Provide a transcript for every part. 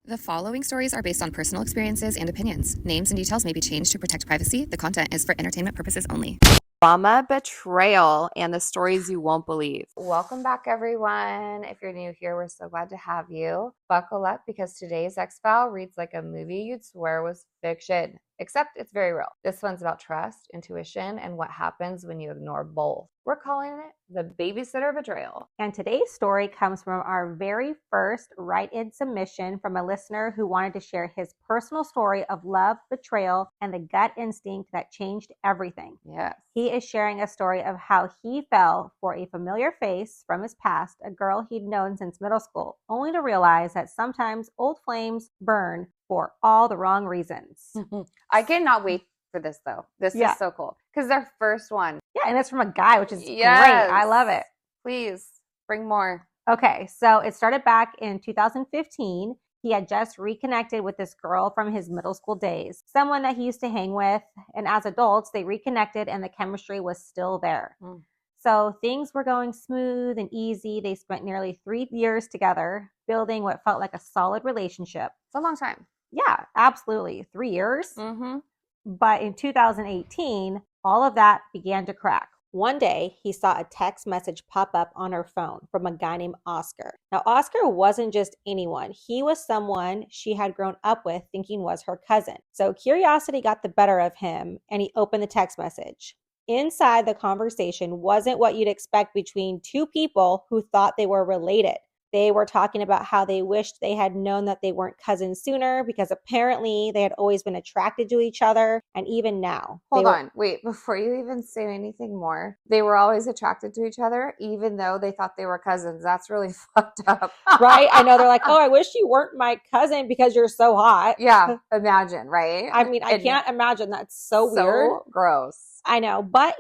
The following stories are based on personal experiences and opinions. Names and details may be changed to protect privacy. The content is for entertainment purposes only. Drama, betrayal, and the stories you won't believe. Welcome back, everyone. If you're new here, we're so glad to have you. Buckle up because today's X-File reads like a movie you'd swear was fiction, except it's very real. This one's about trust, intuition, and what happens when you ignore both. We're calling it the Babysitter Betrayal. And today's story comes from our very first write-in submission from a listener who wanted to share his personal story of love, betrayal, and the gut instinct that changed everything. Yes. He is sharing a story of how he fell for a familiar face from his past, a girl he'd known since middle school, only to realize that sometimes old flames burn for all the wrong reasons. I cannot wait for this, though. This is so cool because their first one. Yeah, and it's from a guy, which is great. I love it. Please bring more. Okay, so it started back in 2015. He had just reconnected with this girl from his middle school days, someone that he used to hang with. And as adults, they reconnected and the chemistry was still there. So things were going smooth and easy. They spent nearly 3 years together, building what felt like a solid relationship. It's a long time. Yeah, absolutely. 3 years. Mm-hmm. But in 2018, all of that began to crack. One day, he saw a text message pop up on her phone from a guy named Oscar. Now, Oscar wasn't just anyone. He was someone she had grown up with thinking was her cousin. So curiosity got the better of him, and he opened the text message. Inside the conversation wasn't what you'd expect between two people who thought they were related. They were talking about how they wished they had known that they weren't cousins sooner because apparently they had always been attracted to each other. And even now. Hold on. Wait, before you even say anything more, they were always attracted to each other, even though they thought they were cousins. That's really fucked up. Right? I know. They're like, oh, I wish you weren't my cousin because you're so hot. Yeah. Imagine, right? I mean, I can't imagine. That's so weird. Gross. I know. But,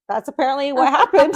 that's apparently what happened.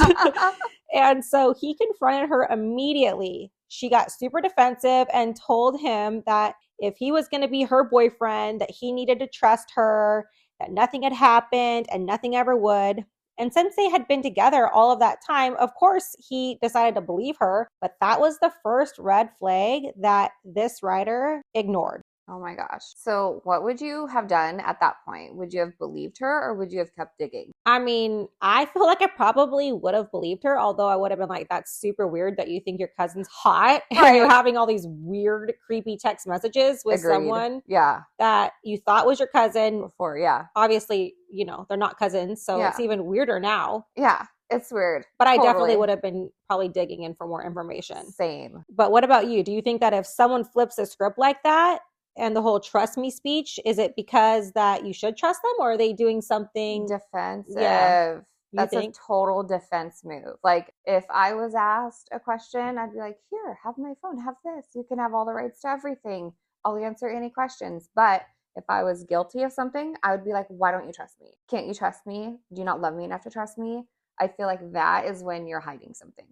And so he confronted her immediately. She got super defensive and told him that if he was going to be her boyfriend, that he needed to trust her, that nothing had happened and nothing ever would. And since they had been together all of that time, of course, he decided to believe her. But that was the first red flag that this writer ignored. Oh my gosh. So what would you have done at that point? Would you have believed her or would you have kept digging? I mean, I feel like I probably would have believed her, although I would have been like, that's super weird that you think your cousin's hot and you're having all these weird, creepy text messages with someone that you thought was your cousin. Before, Obviously, they're not cousins, so it's even weirder now. Yeah. It's weird. But I definitely would have been probably digging in for more information. Same. But what about you? Do you think that if someone flips a script like that, and the whole trust me speech, is it because that you should trust them or are they doing something defensive? Yeah. That's a total defense move. Like if I was asked a question, I'd be like, here, have my phone, have this. You can have all the rights to everything. I'll answer any questions. But if I was guilty of something, I would be like, why don't you trust me? Can't you trust me? Do you not love me enough to trust me? I feel like that is when you're hiding something.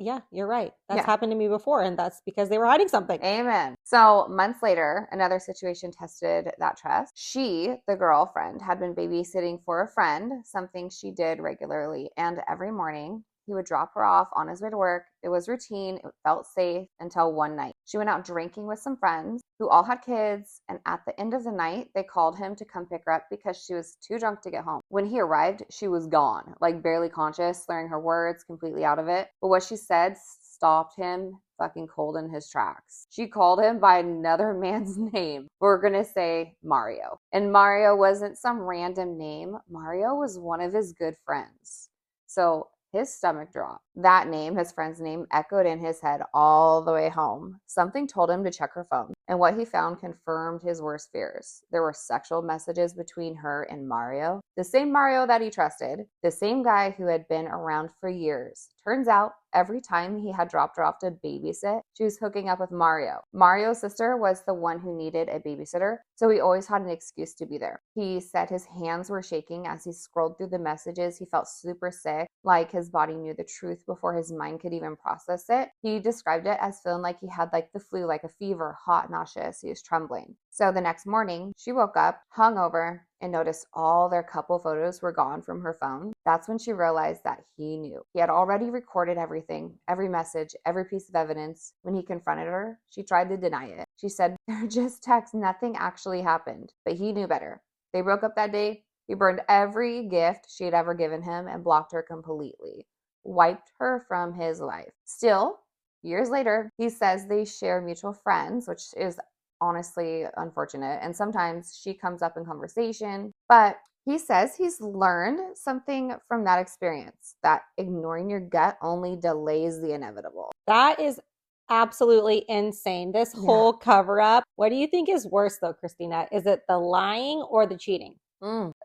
Yeah, you're right. That's happened to me before, and that's because they were hiding something. Amen. So months later, another situation tested that trust. She, the girlfriend, had been babysitting for a friend, something she did regularly. And every morning, he would drop her off on his way to work. It was routine. It felt safe until one night. She went out drinking with some friends who all had kids. And at the end of the night, they called him to come pick her up because she was too drunk to get home. When he arrived, she was gone, like barely conscious, slurring her words, completely out of it. But what she said stopped him fucking cold in his tracks. She called him by another man's name. We're going to say Mario. And Mario wasn't some random name. Mario was one of his good friends. So his stomach dropped. That name, his friend's name, echoed in his head all the way home. Something told him to check her phone, and what he found confirmed his worst fears. There were sexual messages between her and Mario, the same Mario that he trusted, the same guy who had been around for years. Turns out, every time he had dropped her off to babysit, she was hooking up with Mario. Mario's sister was the one who needed a babysitter, so he always had an excuse to be there. He said his hands were shaking as he scrolled through the messages. He felt super sick, like his body knew the truth before his mind could even process it. He described it as feeling like he had like the flu, like a fever, hot, nauseous. He was trembling. So the next morning, she woke up, hungover, and noticed all their couple photos were gone from her phone. That's when she realized that he knew. He had already recorded everything, every message, every piece of evidence. When he confronted her, she tried to deny it. She said, "They're just texts, nothing actually happened." But he knew better. They broke up that day. He burned every gift she had ever given him and blocked her completely, wiped her from his life. Still, years later, he says they share mutual friends, which is honestly unfortunate. And sometimes she comes up in conversation, but he says he's learned something from that experience, that ignoring your gut only delays the inevitable. That is absolutely insane. This whole cover up. What do you think is worse though, Christina? Is it the lying or the cheating?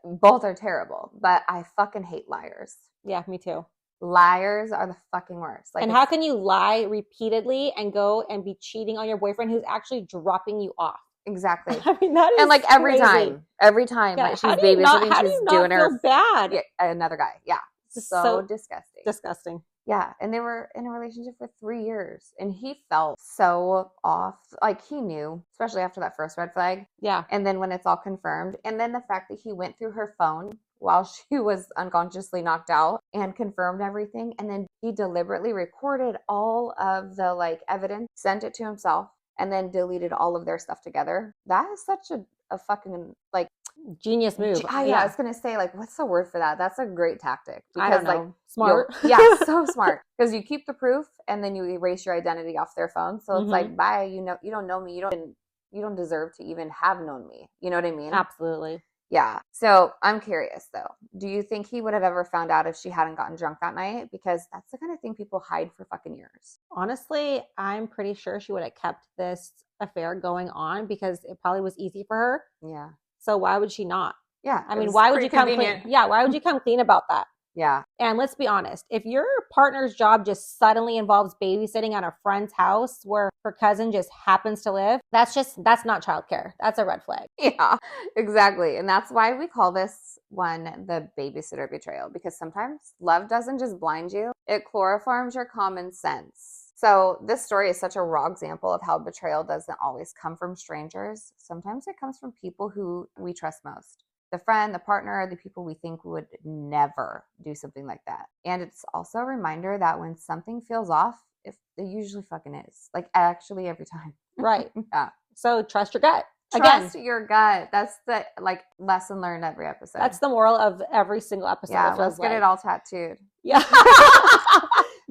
Both are terrible, but I fucking hate liars. Yeah, me too. Liars are the fucking worst. And how can you lie repeatedly and go and be cheating on your boyfriend who's actually dropping you off? Exactly. I mean, that is and like every crazy. time Yeah, like she's babysitting, how do she's you not doing her feel bad. Yeah, another guy. Yeah. So disgusting. Disgusting. Yeah. And they were in a relationship for 3 years and he felt so off. Like he knew, especially after that first red flag. Yeah. And then when it's all confirmed. And then the fact that he went through her phone while she was unconsciously knocked out and confirmed everything. And then he deliberately recorded all of the like evidence, sent it to himself, and then deleted all of their stuff together. That is such a fucking like genius move. I was gonna say, like, what's the word for that? That's a great tactic. Because, I don't know. Like, Smart. So smart. Because you keep the proof and then you erase your identity off their phone. So it's like, bye. You don't know me. You don't deserve to even have known me. You know what I mean? Absolutely. Yeah. So I'm curious though. Do you think he would have ever found out if she hadn't gotten drunk that night? Because that's the kind of thing people hide for fucking years. Honestly, I'm pretty sure she would have kept this affair going on because it probably was easy for her. Yeah. So why would she not? Yeah. I mean, why would you come clean? Yeah. Why would you come clean about that? Yeah. And let's be honest, if your partner's job just suddenly involves babysitting at a friend's house where her cousin just happens to live, that's not childcare. That's a red flag. Yeah, exactly. And that's why we call this one the babysitter betrayal, because sometimes love doesn't just blind you, it chloroforms your common sense. So this story is such a raw example of how betrayal doesn't always come from strangers. Sometimes it comes from people who we trust most. The friend, the partner, the people we think would never do something like that. And it's also a reminder that when something feels off, it usually fucking is. Like actually every time. Right. Yeah. So trust your gut. Trust your gut. That's the like lesson learned every episode. That's the moral of every single episode. Yeah, let's get it all tattooed. Yeah.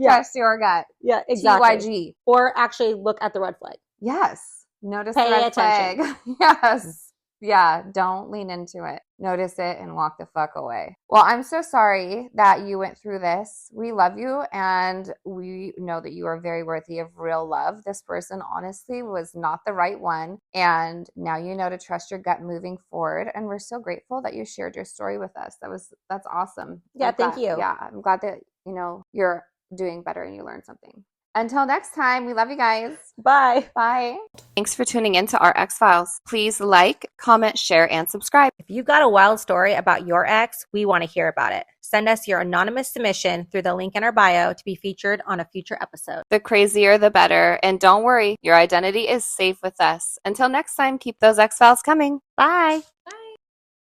Trust your gut. Yeah, exactly. TYG. Or actually look at the red flag. Yes. Notice Pay the red attention. flag. Yes. Yeah, don't lean into it. Notice it and walk the fuck away. Well, I'm so sorry that you went through this. We love you and we know that you are very worthy of real love. This person honestly was not the right one. And now you know to trust your gut moving forward. And we're so grateful that you shared your story with us. That's awesome. Yeah, thank you. Yeah, I'm glad that, you're doing better and you learned something. Until next time, we love you guys. Bye. Bye. Thanks for tuning in to our X-Files. Please like, comment, share, and subscribe. If you've got a wild story about your ex, we want to hear about it. Send us your anonymous submission through the link in our bio to be featured on a future episode. The crazier, the better. And don't worry, your identity is safe with us. Until next time, keep those X-Files coming. Bye. Bye.